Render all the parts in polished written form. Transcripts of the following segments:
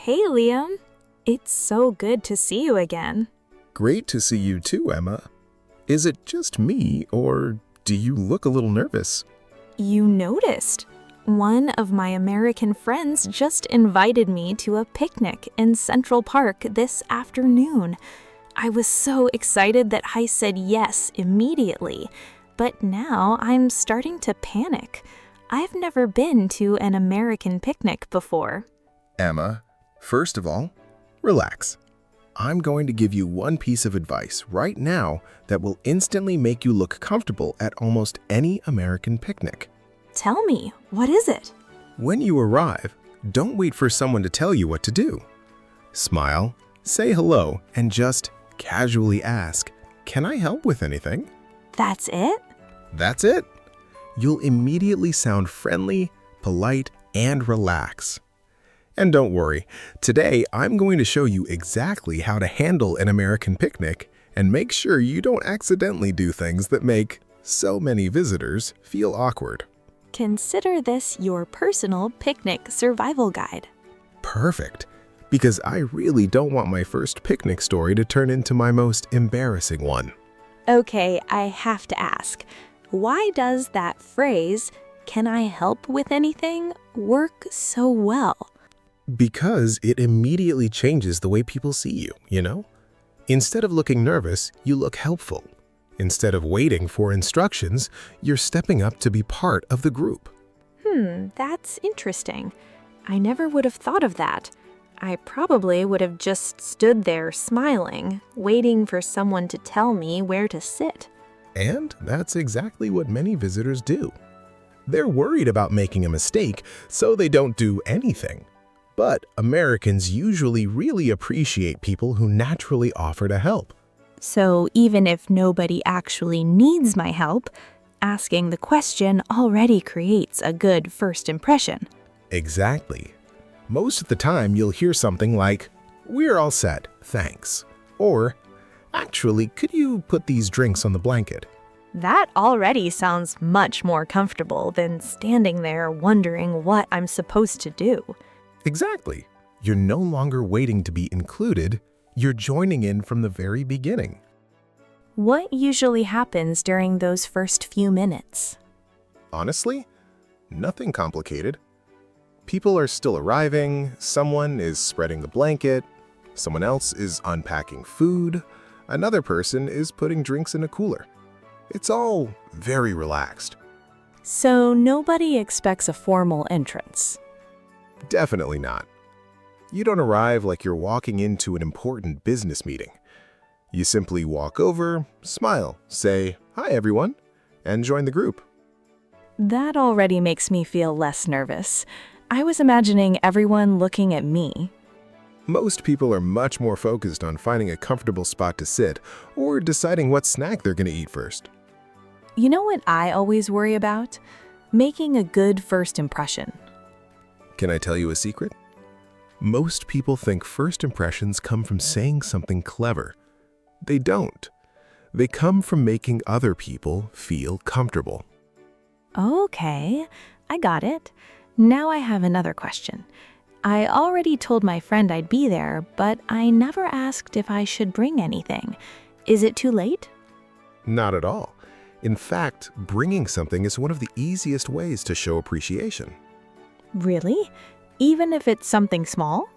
Hey, Liam. It's so good to see you again. Great to see you too, Emma. Is it just me, or do you look a little nervous? You noticed. One of my American friends just invited me to a picnic in Central Park this afternoon. I was so excited that I said yes immediately, but now I'm starting to panic. I've never been to an American picnic before. Emma, first of all, relax. I'm going to give you one piece of advice right now that will instantly make you look comfortable at almost any American picnic. Tell me, what is it? When you arrive, don't wait for someone to tell you what to do. Smile, say hello, and just casually ask, "Can I help with anything?" That's it? That's it. You'll immediately sound friendly, polite, and relax. And don't worry, today I'm going to show you exactly how to handle an American picnic and make sure you don't accidentally do things that make so many visitors feel awkward. Consider this your personal picnic survival guide. Perfect, because I really don't want my first picnic story to turn into my most embarrassing one. Okay, I have to ask, why does that phrase, "Can I help with anything," work so well? Because it immediately changes the way people see you, you know? Instead of looking nervous, you look helpful. Instead of waiting for instructions, you're stepping up to be part of the group. That's interesting. I never would have thought of that. I probably would have just stood there smiling, waiting for someone to tell me where to sit. And that's exactly what many visitors do. They're worried about making a mistake, so they don't do anything. But Americans usually really appreciate people who naturally offer to help. So even if nobody actually needs my help, asking the question already creates a good first impression. Exactly. Most of the time, you'll hear something like, "We're all set, thanks." Or, "Actually, could you put these drinks on the blanket?" That already sounds much more comfortable than standing there wondering what I'm supposed to do. Exactly. You're no longer waiting to be included, you're joining in from the very beginning. What usually happens during those first few minutes? Honestly, nothing complicated. People are still arriving, someone is spreading the blanket, someone else is unpacking food, another person is putting drinks in a cooler. It's all very relaxed. So nobody expects a formal entrance. Definitely not. You don't arrive like you're walking into an important business meeting. You simply walk over, smile, say, "Hi everyone," and join the group. That already makes me feel less nervous. I was imagining everyone looking at me. Most people are much more focused on finding a comfortable spot to sit or deciding what snack they're going to eat first. You know what I always worry about? Making a good first impression. Can I tell you a secret? Most people think first impressions come from saying something clever. They don't. They come from making other people feel comfortable. Okay, I got it. Now I have another question. I already told my friend I'd be there, but I never asked if I should bring anything. Is it too late? Not at all. In fact, bringing something is one of the easiest ways to show appreciation. Really? Even if it's something small?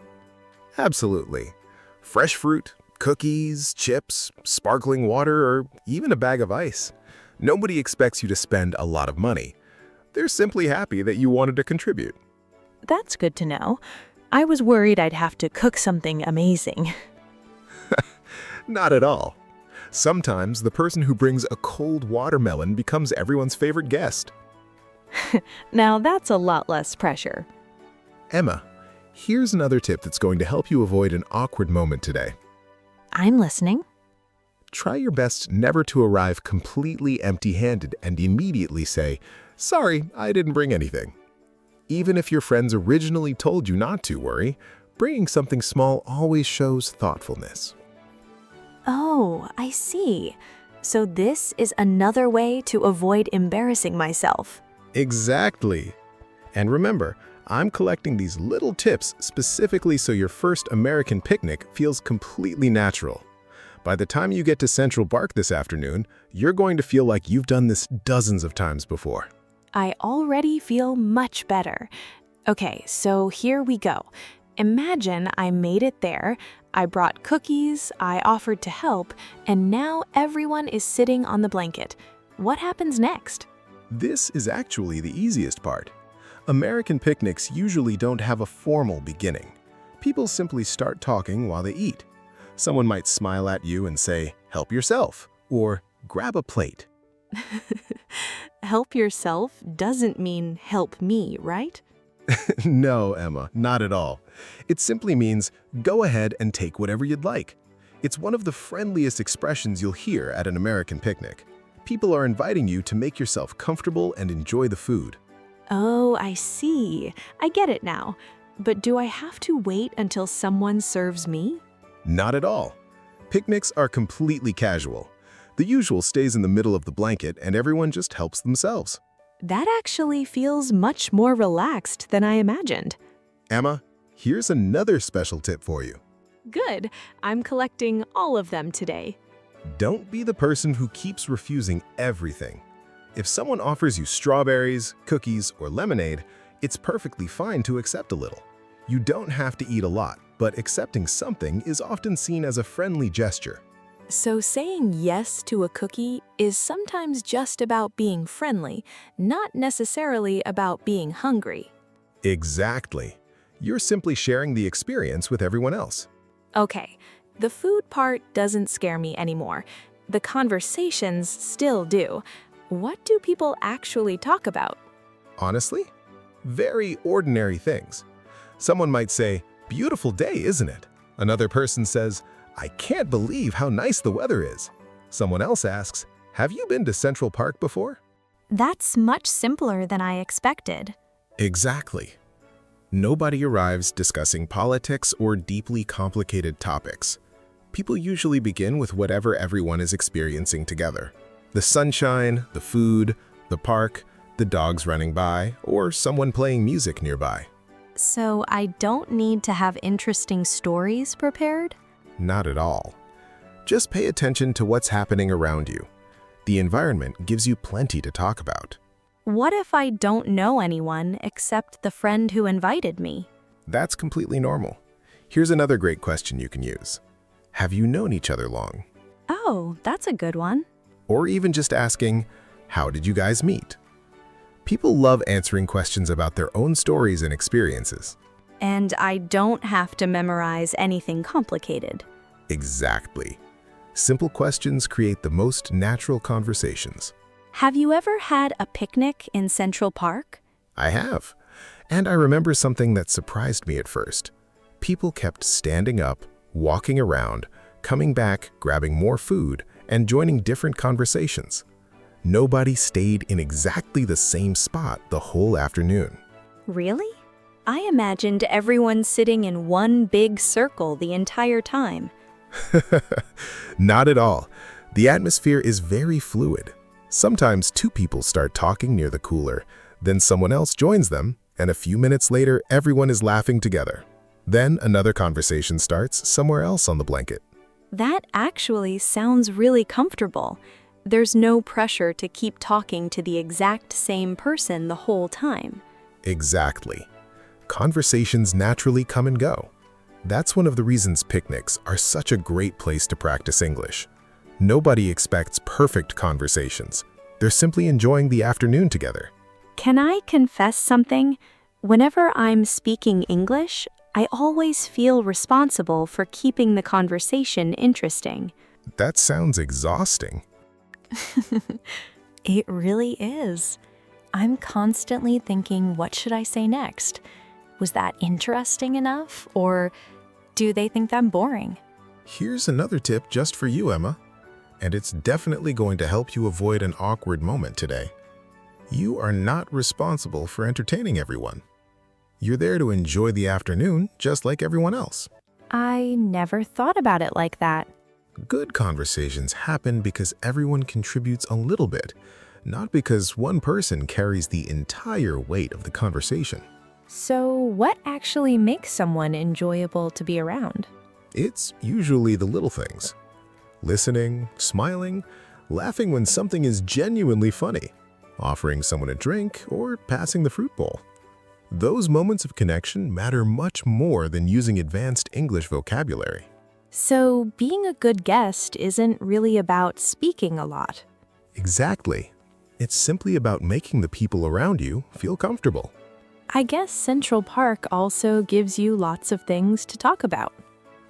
Absolutely. Fresh fruit, cookies, chips, sparkling water, or even a bag of ice. Nobody expects you to spend a lot of money. They're simply happy that you wanted to contribute. That's good to know. I was worried I'd have to cook something amazing. Not at all. Sometimes the person who brings a cold watermelon becomes everyone's favorite guest. Now that's a lot less pressure. Emma, here's another tip that's going to help you avoid an awkward moment today. I'm listening. Try your best never to arrive completely empty-handed and immediately say, "Sorry, I didn't bring anything." Even if your friends originally told you not to worry, bringing something small always shows thoughtfulness. Oh, I see. So this is another way to avoid embarrassing myself. Exactly. And remember, I'm collecting these little tips specifically so your first American picnic feels completely natural. By the time you get to Central Park this afternoon, you're going to feel like you've done this dozens of times before. I already feel much better. Okay, so here we go. Imagine I made it there, I brought cookies, I offered to help, and now everyone is sitting on the blanket. What happens next? This is actually the easiest part. American picnics usually don't have a formal beginning. People simply start talking while they eat. Someone might smile at you and say, "Help yourself," or "Grab a plate." Help yourself doesn't mean help me, right? No, Emma, not at all. It simply means go ahead and take whatever you'd like. It's one of the friendliest expressions you'll hear at an American picnic. People are inviting you to make yourself comfortable and enjoy the food. Oh, I see. I get it now. But do I have to wait until someone serves me? Not at all. Picnics are completely casual. The usual stays in the middle of the blanket and everyone just helps themselves. That actually feels much more relaxed than I imagined. Emma, here's another special tip for you. Good. I'm collecting all of them today. Don't be the person who keeps refusing everything. If someone offers you strawberries, cookies, or lemonade, it's perfectly fine to accept a little. You don't have to eat a lot, but accepting something is often seen as a friendly gesture. So saying yes to a cookie is sometimes just about being friendly, not necessarily about being hungry. Exactly. You're simply sharing the experience with everyone else. Okay, the food part doesn't scare me anymore. The conversations still do. What do people actually talk about? Honestly, very ordinary things. Someone might say, "Beautiful day, isn't it?" Another person says, "I can't believe how nice the weather is." Someone else asks, "Have you been to Central Park before?" That's much simpler than I expected. Exactly. Nobody arrives discussing politics or deeply complicated topics. People usually begin with whatever everyone is experiencing together. The sunshine, the food, the park, the dogs running by, or someone playing music nearby. So I don't need to have interesting stories prepared? Not at all. Just pay attention to what's happening around you. The environment gives you plenty to talk about. What if I don't know anyone except the friend who invited me? That's completely normal. Here's another great question you can use. Have you known each other long? Oh, that's a good one. Or even just asking, how did you guys meet? People love answering questions about their own stories and experiences. And I don't have to memorize anything complicated. Exactly. Simple questions create the most natural conversations. Have you ever had a picnic in Central Park? I have. And I remember something that surprised me at first. People kept standing up, walking around, coming back, grabbing more food, and joining different conversations. Nobody stayed in exactly the same spot the whole afternoon. Really? I imagined everyone sitting in one big circle the entire time. Not at all. The atmosphere is very fluid. Sometimes two people start talking near the cooler, then someone else joins them, and a few minutes later, everyone is laughing together. Then another conversation starts somewhere else on the blanket. That actually sounds really comfortable. There's no pressure to keep talking to the exact same person the whole time. Exactly. Conversations naturally come and go. That's one of the reasons picnics are such a great place to practice English. Nobody expects perfect conversations. They're simply enjoying the afternoon together. Can I confess something? Whenever I'm speaking English, I always feel responsible for keeping the conversation interesting. That sounds exhausting. It really is. I'm constantly thinking, what should I say next? Was that interesting enough? Or do they think I'm boring? Here's another tip just for you, Emma. And it's definitely going to help you avoid an awkward moment today. You are not responsible for entertaining everyone. You're there to enjoy the afternoon just like everyone else. I never thought about it like that. Good conversations happen because everyone contributes a little bit, not because one person carries the entire weight of the conversation. So, what actually makes someone enjoyable to be around? It's usually the little things. Listening, smiling, laughing when something is genuinely funny, offering someone a drink, or passing the fruit bowl. Those moments of connection matter much more than using advanced English vocabulary. So, being a good guest isn't really about speaking a lot. Exactly. It's simply about making the people around you feel comfortable. I guess Central Park also gives you lots of things to talk about.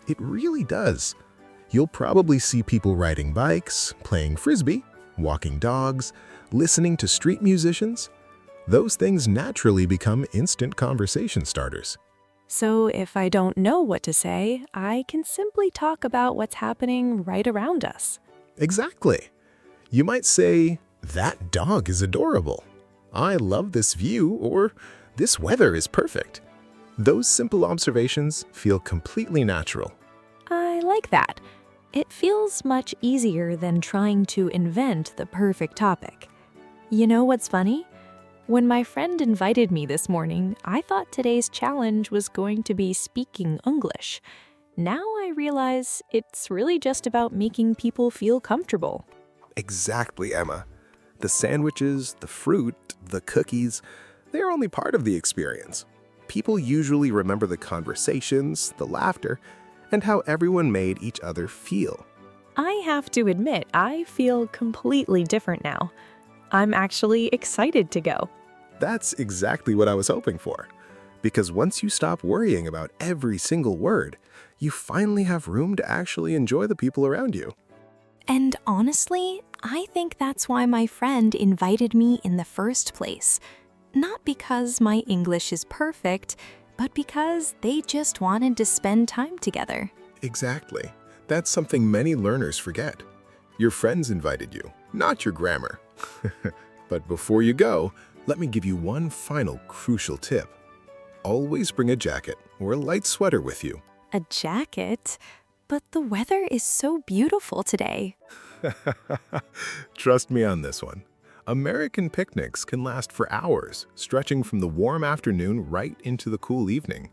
It really does. You'll probably see people riding bikes, playing frisbee, walking dogs, listening to street musicians. Those things naturally become instant conversation starters. So, if I don't know what to say, I can simply talk about what's happening right around us. Exactly. You might say, "That dog is adorable," "I love this view," or "This weather is perfect." Those simple observations feel completely natural. I like that. It feels much easier than trying to invent the perfect topic. You know what's funny? When my friend invited me this morning, I thought today's challenge was going to be speaking English. Now I realize it's really just about making people feel comfortable. Exactly, Emma. The sandwiches, the fruit, the cookies, they're only part of the experience. People usually remember the conversations, the laughter, and how everyone made each other feel. I have to admit, I feel completely different now. I'm actually excited to go. That's exactly what I was hoping for. Because once you stop worrying about every single word, you finally have room to actually enjoy the people around you. And honestly, I think that's why my friend invited me in the first place. Not because my English is perfect, but because they just wanted to spend time together. Exactly. That's something many learners forget. Your friends invited you, not your grammar. But before you go, let me give you one final crucial tip. Always bring a jacket or a light sweater with you. A jacket? But the weather is so beautiful today. Trust me on this one. American picnics can last for hours, stretching from the warm afternoon right into the cool evening.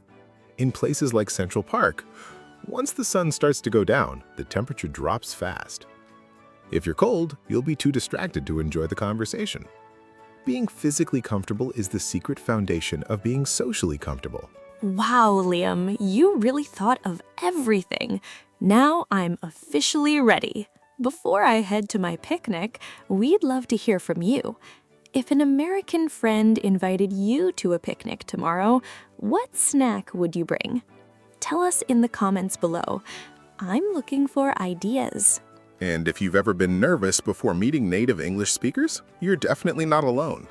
In places like Central Park, once the sun starts to go down, the temperature drops fast. If you're cold, you'll be too distracted to enjoy the conversation. Being physically comfortable is the secret foundation of being socially comfortable. Wow, Liam, you really thought of everything. Now I'm officially ready. Before I head to my picnic, we'd love to hear from you. If an American friend invited you to a picnic tomorrow, what snack would you bring? Tell us in the comments below. I'm looking for ideas. And if you've ever been nervous before meeting native English speakers, you're definitely not alone.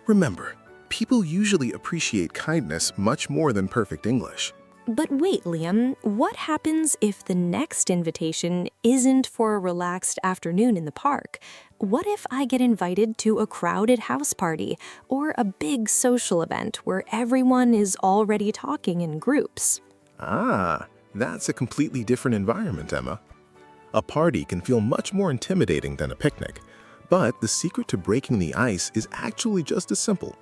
Remember, people usually appreciate kindness much more than perfect English. But wait, Liam, what happens if the next invitation isn't for a relaxed afternoon in the park? What if I get invited to a crowded house party or a big social event where everyone is already talking in groups? Ah, that's a completely different environment, Emma. A party can feel much more intimidating than a picnic, but the secret to breaking the ice is actually just as simple.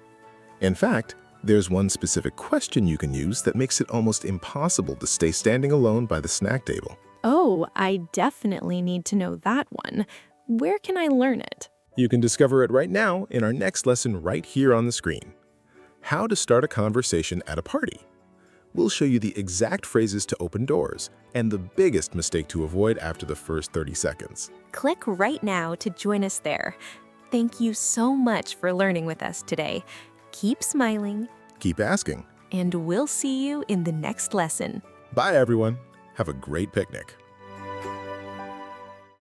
In fact, there's one specific question you can use that makes it almost impossible to stay standing alone by the snack table. Oh, I definitely need to know that one. Where can I learn it? You can discover it right now in our next lesson right here on the screen. How to start a conversation at a party. We'll show you the exact phrases to open doors and the biggest mistake to avoid after the first 30 seconds. Click right now to join us there. Thank you so much for learning with us today. Keep smiling, Keep asking. and we'll see you in the next lesson. Bye, everyone. Have a great picnic.